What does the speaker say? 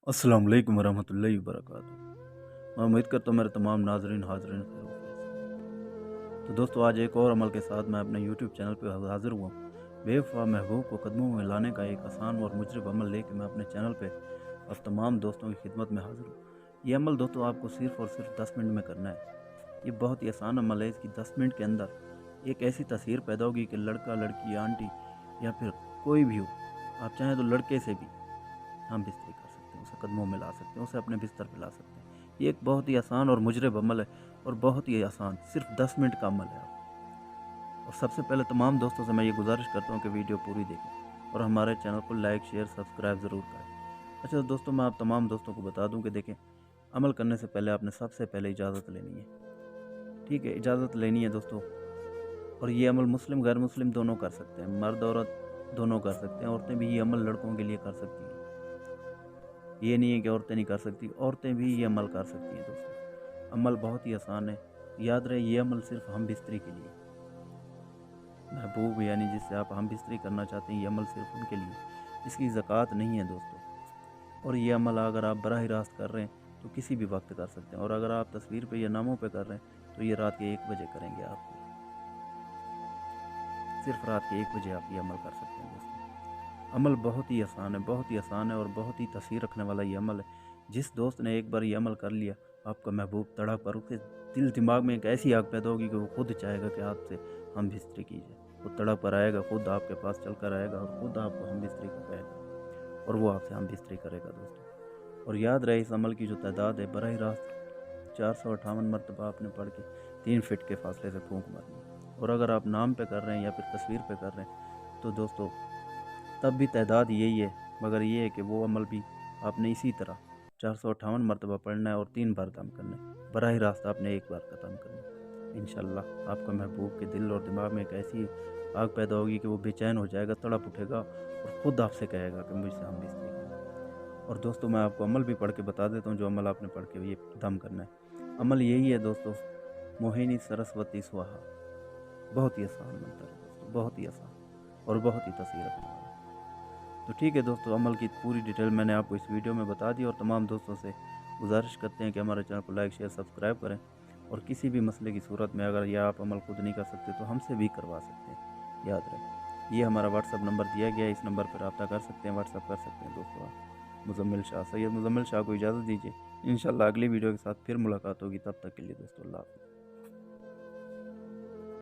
अस्सलाम वालेकुम वरहमतुल्लाहि वबरकातुहू। मैं उम्मीद करता हूँ मेरे तमाम नाजरीन हाजरीन खैर वफीस। तो दोस्तों, आज एक और अमल के साथ मैं अपने YouTube चैनल पर हाजिर हुआ हूँ। बेवफा महबूब को कदमों में लाने का एक आसान और मुजरब अमल लेके मैं अपने चैनल पे अब तमाम दोस्तों की खिदमत में हाजिर हूँ। ये अमल दोस्तों आपको सिर्फ़ और सिर्फ 10 मिनट में करना है। ये बहुत ही आसान अमल है। इसकी 10 मिनट के अंदर एक ऐसी तस्वीर पैदा होगी कि लड़का, लड़की, आंटी या फिर कोई भी हो, आप चाहें तो लड़के से भी हम बिस्तरी कर सकते हैं, उसे कदमों में ला सकते हैं, उसे अपने बिस्तर पे ला सकते हैं। ये एक बहुत ही आसान और मुजरब अमल है और बहुत ही आसान, सिर्फ 10 मिनट का अमल है। और सबसे पहले तमाम दोस्तों से मैं ये गुजारिश करता हूँ कि वीडियो पूरी देखें और हमारे चैनल को लाइक, शेयर, सब्सक्राइब ज़रूर करें। अच्छा दोस्तों, मैं आप तमाम दोस्तों को बता दूँ कि देखें, अमल करने से पहले आपने सबसे पहले इजाज़त लेनी है। ठीक है, इजाज़त लेनी है दोस्तों। और ये अमल मुस्लिम गैर मुस्लिम दोनों कर सकते हैं, मर्द औरत दोनों कर सकते हैं। औरतें भी ये अमल लड़कों के लिए कर सकती हैं। ये नहीं है कि औरतें नहीं कर सकती, औरतें भी ये अमल कर सकती हैं दोस्तों। अमल बहुत ही आसान है। याद रहे, ये अमल सिर्फ हम बिस्तरी के लिए, महबूब यानी जिससे आप हम बिस्तरी करना चाहते हैं, ये अमल सिर्फ उनके लिए। इसकी ज़कात नहीं है दोस्तों। और ये अमल अगर आप बराह रास्त कर रहे हैं तो किसी भी वक्त कर सकते हैं। और अगर आप तस्वीर पे या नामों पे कर रहे हैं तो ये रात के 1 बजे करेंगे। आप सिर्फ रात के 1 बजे आप ये अमल कर सकते हैं दोस्तों। अमल बहुत ही आसान है, बहुत ही आसान है और बहुत ही तसीर रखने वाला ये अमल है। जिस दोस्त ने एक बार ये अमल कर लिया, आपका महबूब तड़प पर उसके दिल दिमाग में एक ऐसी आग पैदा होगी कि वो खुद चाहेगा कि आपसे हम बिस्तरी की जाए। वो तड़प पर आएगा, खुद आपके पास चल कर आएगा और खुद आपको हम बिस्तरी का कहेगा और वो आपसे हम बिस्तरी करेगा दोस्तों। और याद रहे, इस अमल की जो तादाद है, बराह रास्त 458 मरतबा आपने पढ़ के 3 फिट के फासले से फूंक मारनी। और अगर आप नाम पे कर रहे हैं या फिर तस्वीर पे कर रहे हैं तो दोस्तों तब भी तादाद यही है, मगर ये है कि वो अमल भी आपने इसी तरह 458 मरतबा पढ़ना है और 3 बार दम करना है। बराह रास्त आपने 1 बार ख़त्म करना है। इंशाअल्लाह आपका महबूब के दिल और दिमाग में एक ऐसी आग पैदा होगी कि वो बेचैन हो जाएगा, तड़प उठेगा और ख़ुद आपसे कहेगा कि मुझसे हम बिस्तरी करें। और दोस्तों, मैं आपको अमल भी पढ़ के बता देता हूँ, जो अमल आपने पढ़ के ये दम करना है। अमल यही है दोस्तों, मोहिनी सरस्वती स्वाहा। बहुत ही आसान मंत्र है दोस्तों, बहुत ही आसान और बहुत ही तसीर रखने वाला। तो ठीक है दोस्तों, अमल की पूरी डिटेल मैंने आपको इस वीडियो में बता दी और तमाम दोस्तों से गुजारिश करते हैं कि हमारे चैनल को लाइक, शेयर, सब्सक्राइब करें। और किसी भी मसले की सूरत में अगर यह आप अमल खुद नहीं कर सकते तो हमसे भी करवा सकते हैं। याद रहे, ये हमारा व्हाट्सअप नंबर दिया गया है, इस नंबर पर रब्ता कर सकते हैं, व्हाट्सअप कर सकते हैं दोस्तों। आप मुजम्मिल शाह, सैयद मुजम्मिल शाह को इजाज़त दीजिए। इंशाल्लाह अगली वीडियो के साथ फिर मुलाकात होगी। तब तक के लिए दोस्तों, अल्लाह हाफ़िज़।